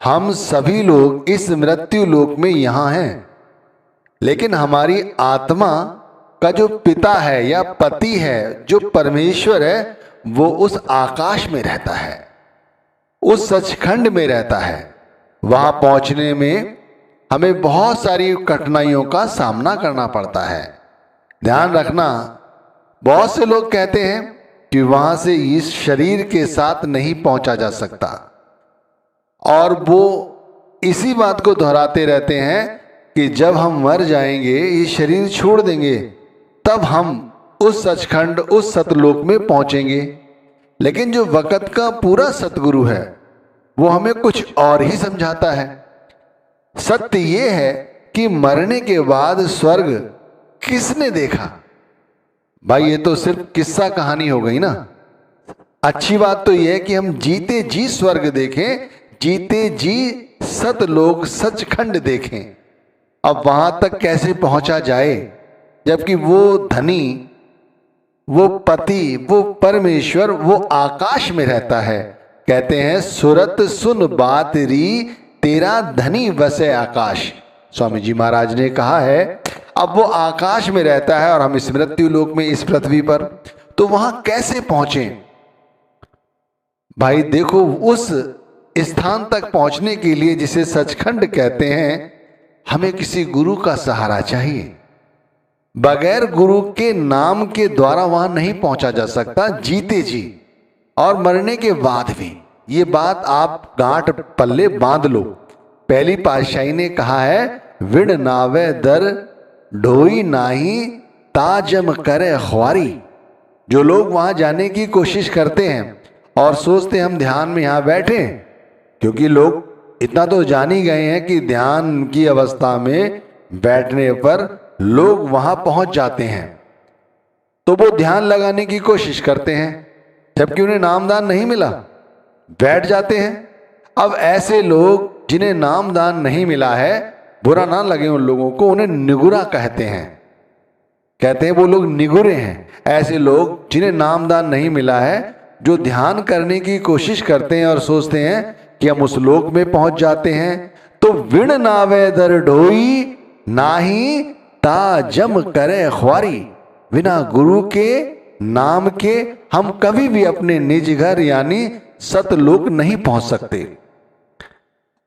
हम सभी लोग इस मृत्यु लोक में यहाँ हैं, लेकिन हमारी आत्मा का जो पिता है या पति है, जो परमेश्वर है, वो उस आकाश में रहता है, उस सचखंड में रहता है। वहां पहुंचने में हमें बहुत सारी कठिनाइयों का सामना करना पड़ता है। ध्यान रखना, बहुत से लोग कहते हैं कि वहां से इस शरीर के साथ नहीं पहुंचा जा सकता, और वो इसी बात को दोहराते रहते हैं कि जब हम मर जाएंगे, ये शरीर छोड़ देंगे, तब हम उस सचखंड, उस सतलोक में पहुंचेंगे। लेकिन जो वक़्त का पूरा सतगुरु है, वो हमें कुछ और ही समझाता है। सत्य ये है कि मरने के बाद स्वर्ग किसने देखा? भाई ये तो सिर्फ किस्सा कहानी हो गई ना। अच्छी बात तो यह है कि हम जीते जी स्वर्ग देखें, जीते जी सतलोक सचखंड देखें। अब वहां तक कैसे पहुंचा जाए, जबकि वो धनी, वो पति, वो परमेश्वर, वो आकाश में रहता है। कहते हैं सुरत सुन बात री, तेरा धनी वसे आकाश। स्वामी जी महाराज ने कहा है, अब वो आकाश में रहता है और हम इस मृत्यु लोक में, इस पृथ्वी पर, तो वहां कैसे पहुंचे? भाई देखो, उस स्थान तक पहुंचने के लिए, जिसे सचखंड कहते हैं, हमें किसी गुरु का सहारा चाहिए। बगैर गुरु के नाम के द्वारा वहां नहीं पहुंचा जा सकता, जीते जी और मरने के बाद भी। ये बात आप गांठ पल्ले बांध लो। पहली पातशाही ने कहा है, विण नावे दर ढोई नाही, ताजम करे ख्वारी। जो लोग वहां जाने की कोशिश करते हैं और सोचते हम ध्यान में यहां बैठे, क्योंकि लोग इतना तो जान ही गए हैं कि ध्यान की अवस्था में बैठने पर लोग वहां पहुंच जाते हैं, तो वो ध्यान लगाने की कोशिश करते हैं, जबकि उन्हें नामदान नहीं मिला, बैठ जाते हैं। अब ऐसे लोग जिन्हें नामदान नहीं मिला है, बुरा ना लगे उन लोगों को, उन्हें निगुरा कहते हैं। कहते हैं वो लोग निगुरे हैं। ऐसे लोग जिन्हें नामदान नहीं मिला है, जो ध्यान करने की कोशिश करते हैं और सोचते हैं कि हम उस लोक में पहुंच जाते हैं, तो विण नावे दर ढोई नाही, ताजम करे ख्वारी। बिना गुरु के नाम के हम कभी भी अपने निज घर यानी सतलोक नहीं पहुंच सकते।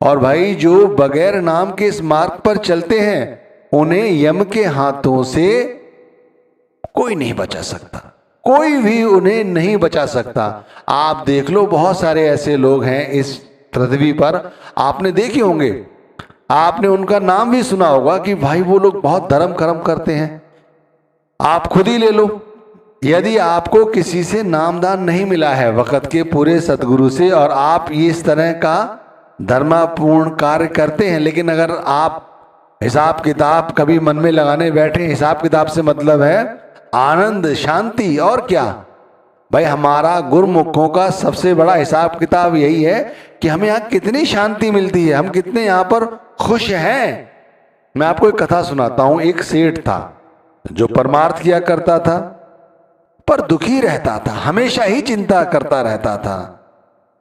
और भाई जो बगैर नाम के इस मार्ग पर चलते हैं, उन्हें यम के हाथों से कोई नहीं बचा सकता, कोई भी उन्हें नहीं बचा सकता। आप देख लो, बहुत सारे ऐसे लोग हैं इस पृथ्वी पर, आपने देखे होंगे, आपने उनका नाम भी सुना होगा कि भाई वो लोग बहुत धर्म कर्म करते हैं। आप खुद ही ले लो, यदि आपको किसी से नामदान नहीं मिला है वक़्त के पूरे सतगुरु से, और आप ये इस तरह का धर्मपूर्ण कार्य करते हैं, लेकिन अगर आप हिसाब किताब कभी मन में लगाने बैठे, हिसाब किताब से मतलब है आनंद, शांति, और क्या भाई, हमारा गुरुमुखों का सबसे बड़ा हिसाब किताब यही है कि हमें यहाँ कितनी शांति मिलती है, हम कितने यहाँ पर खुश हैं। मैं आपको एक कथा सुनाता हूं। एक सेठ था जो परमार्थ किया करता था, पर दुखी रहता था, हमेशा ही चिंता करता रहता था।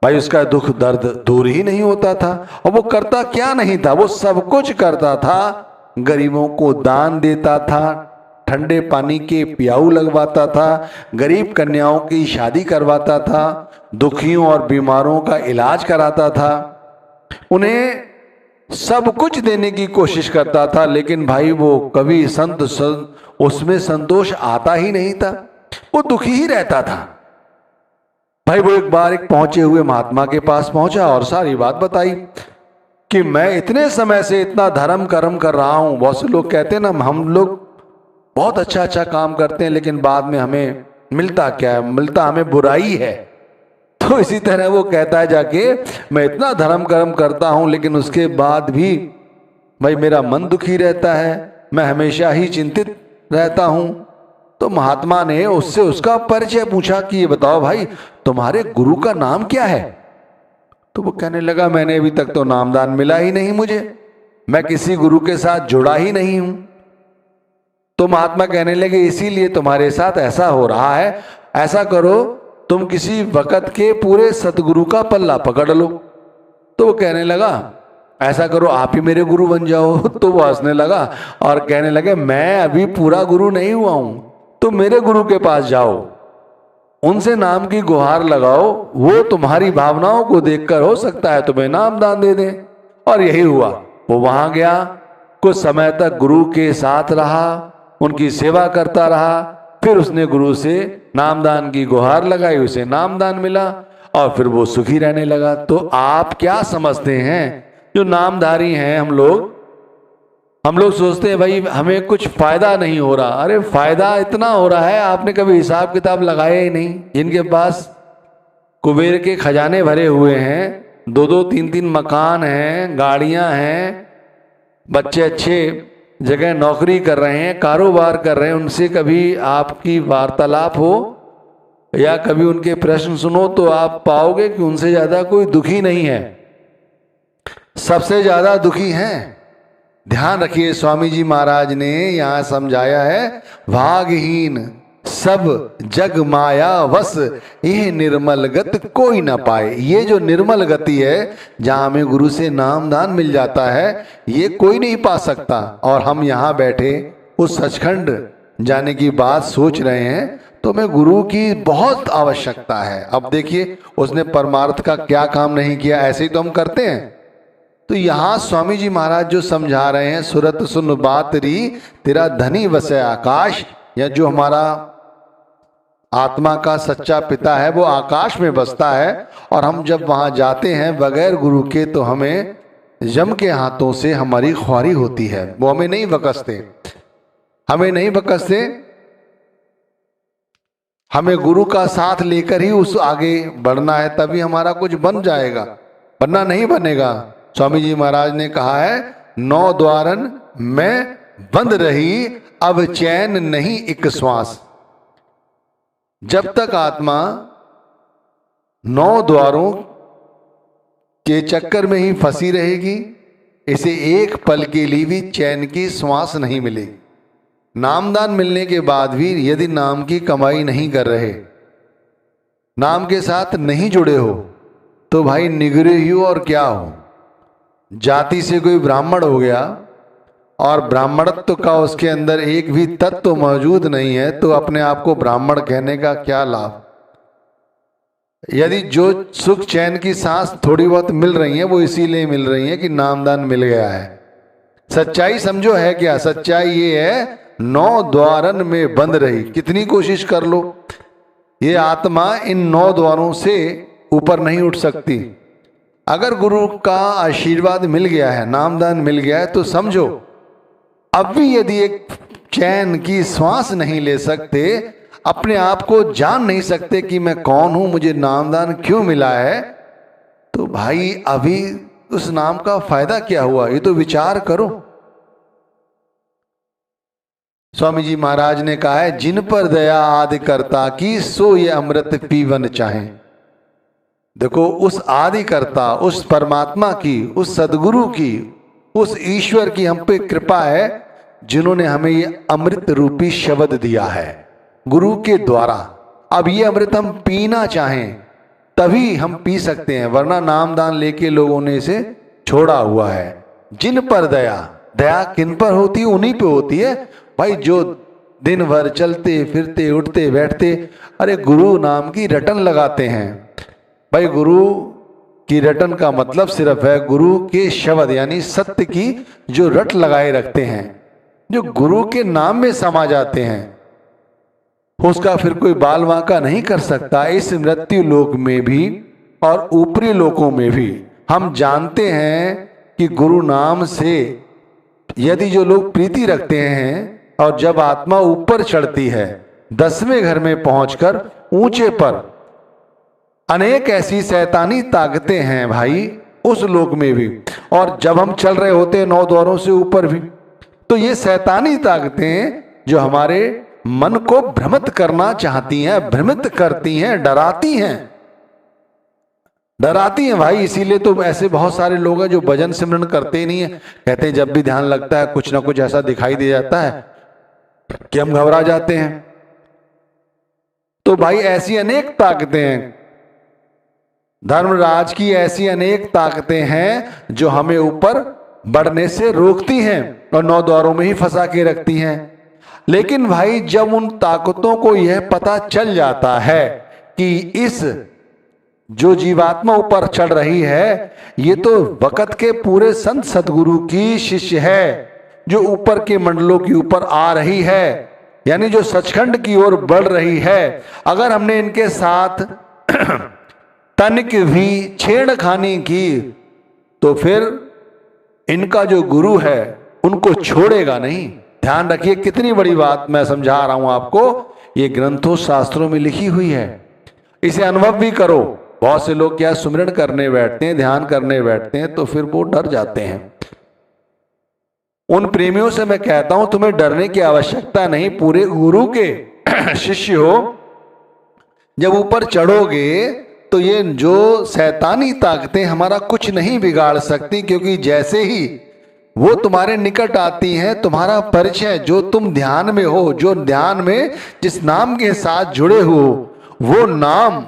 भाई उसका दुख दर्द दूर ही नहीं होता था। और वो करता क्या नहीं था, वो सब कुछ करता था। गरीबों को दान देता था, ठंडे पानी के प्याऊ लगवाता था, गरीब कन्याओं की शादी करवाता था, दुखियों और बीमारों का इलाज कराता था, उन्हें सब कुछ देने की कोशिश करता था। लेकिन भाई वो कभी उसमें संतोष आता ही नहीं था, वो दुखी ही रहता था। भाई वो एक बार एक पहुंचे हुए महात्मा के पास पहुंचा और सारी बात बताई कि मैं इतने समय से इतना धर्म कर्म कर रहा हूं। बहुत से लोग कहते हैं ना, हम लोग बहुत अच्छा अच्छा काम करते हैं, लेकिन बाद में हमें मिलता क्या है? मिलता हमें बुराई है। तो इसी तरह वो कहता है जाके, मैं इतना धर्म कर्म करता हूं, लेकिन उसके बाद भी भाई मेरा मन दुखी रहता है, मैं हमेशा ही चिंतित रहता हूं। तो महात्मा ने उससे उसका परिचय पूछा कि ये बताओ भाई, तुम्हारे गुरु का नाम क्या है? तो वो कहने लगा, मैंने अभी तक तो नामदान मिला ही नहीं मुझे, मैं किसी गुरु के साथ जुड़ा ही नहीं हूं। तो महात्मा कहने लगे, इसीलिए तुम्हारे साथ ऐसा हो रहा है। ऐसा करो, तुम किसी वक़्त के पूरे सतगुरु का पल्ला पकड़ लो। तो तो वो कहने लगा ऐसा करो आप ही मेरे गुरु बन जाओ। तो वो हंसने लगा और कहने लगे मैं अभी पूरा गुरु नहीं हुआ हूं, तो मेरे गुरु के पास जाओ, उनसे नाम की गुहार लगाओ, वो तुम्हारी भावनाओं को देखकर हो सकता है तुम्हें नाम दान दे दें। और यही हुआ, वो वहां गया, कुछ समय तक गुरु के साथ रहा, उनकी सेवा करता रहा, फिर उसने गुरु से नामदान की गुहार लगाई, उसे नामदान मिला और फिर वो सुखी रहने लगा। तो आप क्या समझते हैं, जो नामधारी हैं हम लोग सोचते हैं भाई हमें कुछ फायदा नहीं हो रहा। अरे फायदा इतना हो रहा है, आपने कभी हिसाब किताब लगाया ही नहीं। जिनके पास कुबेर के खजाने भरे हुए हैं, 2-2 3-3 मकान हैं, गाड़ियां हैं, बच्चे अच्छे जगह नौकरी कर रहे हैं, कारोबार कर रहे हैं, उनसे कभी आपकी वार्तालाप हो या कभी उनके प्रश्न सुनो तो आप पाओगे कि उनसे ज्यादा कोई दुखी नहीं है, सबसे ज्यादा दुखी हैं। ध्यान रखिए, स्वामी जी महाराज ने यहां समझाया है, भागहीन सब जग माया वस, यह निर्मल गति कोई ना पाए। ये जो निर्मल गति है, जहां हमें गुरु से नाम दान मिल जाता है, ये कोई नहीं पा सकता। और हम यहाँ बैठे उस सचखंड जाने की बात सोच रहे हैं, तो हमें गुरु की बहुत आवश्यकता है। अब देखिए, उसने परमार्थ का क्या काम नहीं किया, ऐसे ही तो हम करते हैं। तो यहां स्वामी जी महाराज जो समझा रहे हैं, सुरत सुन बात री तेरा धनी वसे आकाश, या जो हमारा आत्मा का सच्चा पिता है वो आकाश में बसता है, और हम जब वहां जाते हैं बगैर गुरु के, तो हमें यम के हाथों से हमारी ख्वारी होती है। वो हमें नहीं बकसते, हमें गुरु का साथ लेकर ही उस आगे बढ़ना है, तभी हमारा कुछ बन जाएगा, वरना नहीं बनेगा। स्वामी जी महाराज ने कहा है, 9 द्वारन में बंद रही, अब चैन नहीं एक श्वास। जब तक आत्मा 9 द्वारों के चक्कर में ही फंसी रहेगी, इसे एक पल के लिए भी चैन की श्वास नहीं मिलेगी। नामदान मिलने के बाद भी यदि नाम की कमाई नहीं कर रहे, नाम के साथ नहीं जुड़े हो, तो भाई निगरे ही हो और क्या हो। जाति से कोई ब्राह्मण हो गया और ब्राह्मणत्व का उसके अंदर एक भी तत्व मौजूद नहीं है, तो अपने आप को ब्राह्मण कहने का क्या लाभ। यदि जो सुख चैन की सांस थोड़ी बहुत मिल रही है, वो इसीलिए मिल रही है कि नामदान मिल गया है। सच्चाई समझो है क्या, सच्चाई ये है, 9 द्वारन में बंद रही, कितनी कोशिश कर लो, ये आत्मा इन 9 द्वारों से ऊपर नहीं उठ सकती। अगर गुरु का आशीर्वाद मिल गया है, नामदान मिल गया है, तो समझो अब भी यदि एक चैन की श्वास नहीं ले सकते, अपने आप को जान नहीं सकते कि मैं कौन हूं, मुझे नामदान क्यों मिला है, तो भाई अभी उस नाम का फायदा क्या हुआ, ये तो विचार करो। स्वामी जी महाराज ने कहा है, जिन पर दया आदि करता की, सो ये अमृत पीवन चाहे। देखो, उस आदि करता, उस परमात्मा की, उस सदगुरु की, उस ईश्वर की हम पे कृपा है, जिन्होंने हमें ये अमृत रूपी शब्द दिया है गुरु के द्वारा। अब ये अमृत हम पीना चाहें तभी हम पी सकते हैं, वरना नामदान लेके लोगों ने इसे छोड़ा हुआ है। जिन पर दया, दया किन पर होती है, उन्हीं पे होती है भाई, जो दिन भर चलते फिरते उठते बैठते, अरे गुरु नाम की रटन लगाते हैं। भाई गुरु की रटन का मतलब सिर्फ है गुरु के शब्द यानी सत्य की जो रट लगाए रखते हैं, जो गुरु के नाम में समा जाते हैं, उसका फिर कोई बाल वांका नहीं कर सकता। इस मृत्यु लोक में भी और ऊपरी लोकों में भी हम जानते हैं कि गुरु नाम से यदि जो लोग प्रीति रखते हैं, और जब आत्मा ऊपर चढ़ती है 10वें घर में पहुंचकर ऊंचे पर, अनेक ऐसी शैतानी ताकतें हैं भाई उस लोक में भी, और जब हम चल रहे होते हैं 9 द्वारों से ऊपर भी, तो ये शैतानी ताकतें जो हमारे मन को भ्रमित करना चाहती हैं, भ्रमित करती हैं, डराती हैं भाई। इसीलिए तो ऐसे बहुत सारे लोग हैं जो भजन सिमरन करते ही नहीं है, कहते हैं जब भी ध्यान लगता है कुछ ना कुछ ऐसा दिखाई दे जाता है कि हम घबरा जाते हैं। तो भाई ऐसी अनेक ताकतें हैं धर्मराज की ऐसी अनेक ताकतें हैं जो हमें ऊपर बढ़ने से रोकती हैं और 9 द्वारों में ही फंसा के रखती हैं। लेकिन भाई जब उन ताकतों को यह पता चल जाता है कि इस जो जीवात्मा ऊपर चढ़ रही है ये तो वक्त के पूरे संत सदगुरु की शिष्य है जो ऊपर के मंडलों के ऊपर आ रही है, यानी जो सचखंड की ओर बढ़ रही है, अगर हमने इनके साथ तनिक भी छेड़खानी की तो फिर इनका जो गुरु है उनको छोड़ेगा नहीं। ध्यान रखिए, कितनी बड़ी बात मैं समझा रहा हूं आपको, ये ग्रंथों शास्त्रों में लिखी हुई है, इसे अनुभव भी करो। बहुत से लोग क्या सुमिरन करने बैठते हैं, ध्यान करने बैठते हैं तो फिर वो डर जाते हैं। उन प्रेमियों से मैं कहता हूं तुम्हें डरने की आवश्यकता नहीं, पूरे गुरु के शिष्य हो, जब ऊपर चढ़ोगे तो ये जो शैतानी ताकतें हमारा कुछ नहीं बिगाड़ सकती, क्योंकि जैसे ही वो तुम्हारे निकट आती हैं, तुम्हारा परिचय जो तुम ध्यान में हो, जो ध्यान में जिस नाम के साथ जुड़े हो, वो नाम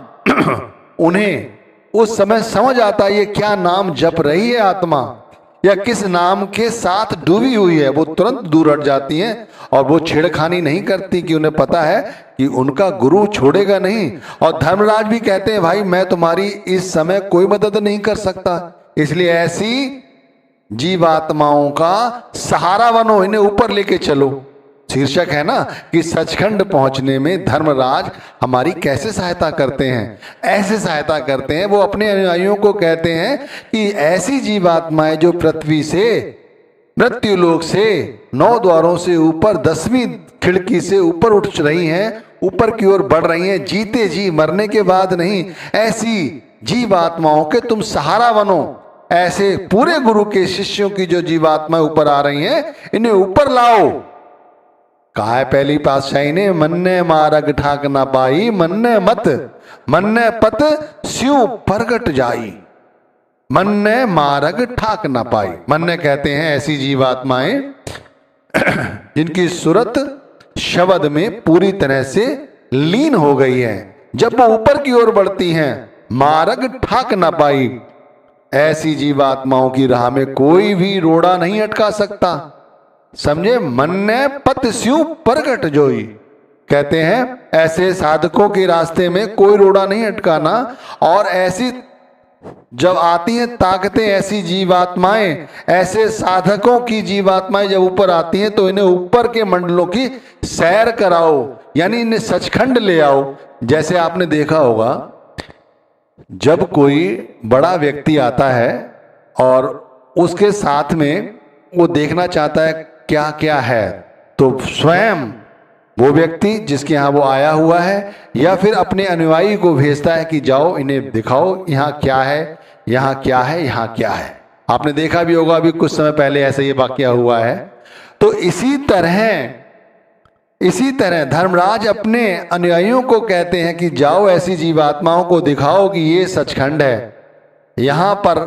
उन्हें उस समय समझ आता ये क्या नाम जप रही है आत्मा या किस नाम के साथ डूबी हुई है, वो तुरंत दूर हट जाती हैं और वो छेड़खानी नहीं करती कि उन्हें पता है कि उनका गुरु छोड़ेगा नहीं। और धर्मराज भी कहते हैं भाई मैं तुम्हारी इस समय कोई मदद नहीं कर सकता, इसलिए ऐसी जीवात्माओं का सहारा बनो, इन्हें ऊपर लेके चलो। शीर्षक है ना कि सचखंड पहुंचने में धर्मराज हमारी कैसे सहायता करते हैं। ऐसे सहायता करते हैं, वो अपने अनुयायियों को कहते हैं कि ऐसी जीवात्माएं जो पृथ्वी से मृत्यु लोक से 9 द्वारों से ऊपर 10वीं खिड़की से ऊपर उठ रही हैं, ऊपर की ओर बढ़ रही हैं, जीते जी मरने के बाद नहीं, ऐसी जीवात्माओं के तुम सहारा बनो। ऐसे पूरे गुरु के शिष्यों की जो जीवात्माएं ऊपर आ रही हैं इन्हें ऊपर लाओ। कहा है पहली पातशाही ने, मन्ने मारग ठाक ना पाई, मन्ने मत मन्ने पत स्यू प्रगट जाई। मन्ने मारग ठाक ना पाई, मन्ने कहते हैं ऐसी जीवात्माएं जिनकी सूरत शब्द में पूरी तरह से लीन हो गई है, जब वो ऊपर की ओर बढ़ती हैं मारग ठाक ना पाई। ऐसी जीवात्माओं की राह में कोई भी रोड़ा नहीं अटका सकता, समझे। मन्ने पत स्यू प्रगट जोई, कहते हैं ऐसे साधकों के रास्ते में कोई रोड़ा नहीं अटकाना। और ऐसी जब आती हैं ताकतें, ऐसी जीवात्माएं, ऐसे साधकों की जीवात्माएं जब ऊपर आती हैं तो इन्हें ऊपर के मंडलों की सैर कराओ, यानी इन्हें सचखंड ले आओ। जैसे आपने देखा होगा जब कोई बड़ा व्यक्ति आता है और उसके साथ में वो देखना चाहता है क्या क्या है, तो स्वयं वो व्यक्ति जिसके यहाँ वो आया हुआ है या फिर अपने अनुयायी को भेजता है कि जाओ इन्हें दिखाओ यहाँ क्या है, यहाँ क्या है, यहाँ क्या है। आपने देखा भी होगा, अभी कुछ समय पहले ऐसे ये वाकया हुआ है। तो इसी तरह धर्मराज अपने अनुयायियों को कहते हैं कि जाओ ऐसी जीवात्माओं को दिखाओ कि ये सचखंड है, यहाँ पर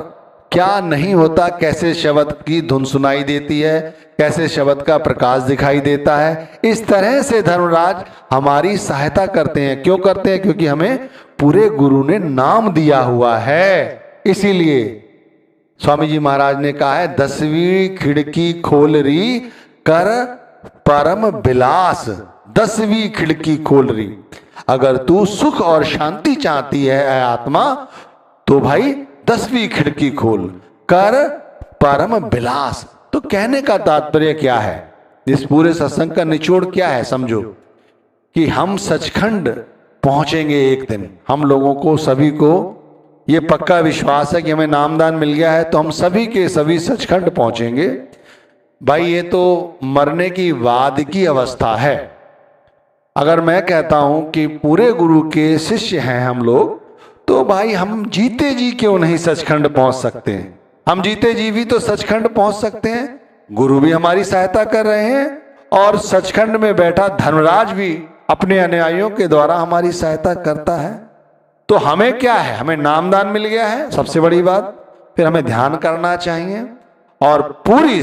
क्या नहीं होता, कैसे शब्द की धुन सुनाई देती है, कैसे शब्द का प्रकाश दिखाई देता है। इस तरह से धर्मराज हमारी सहायता करते हैं। क्यों करते हैं? क्योंकि हमें पूरे गुरु ने नाम दिया हुआ है। इसीलिए स्वामी जी महाराज ने कहा है 10वीं खिड़की खोल रही कर परम बिलास। 10वीं खिड़की खोल रही, अगर तू सुख और शांति चाहती है आत्मा तो भाई 10वीं खिड़की खोल कर परम बिलास। तो कहने का तात्पर्य क्या है, इस पूरे सत्संग का निचोड़ क्या है? समझो कि हम सचखंड पहुंचेंगे एक दिन। हम लोगों को सभी को ये पक्का विश्वास है कि हमें नामदान मिल गया है तो हम सभी के सभी सचखंड पहुंचेंगे। भाई ये तो मरने की बाद की अवस्था है। अगर मैं कहता हूं कि पूरे गुरु के शिष्य हैं हम लोग, तो भाई हम जीते जी क्यों नहीं सचखंड पहुंच सकते हैं? हम जीते जी भी तो सचखंड पहुंच सकते हैं। गुरु भी हमारी सहायता कर रहे हैं और सचखंड में बैठा धर्मराज भी अपने अनुयायियों के द्वारा हमारी सहायता करता है। तो हमें क्या है? हमें नामदान मिल गया है, सबसे बड़ी बात। फिर हमें ध्यान करना चाहिए और पूरी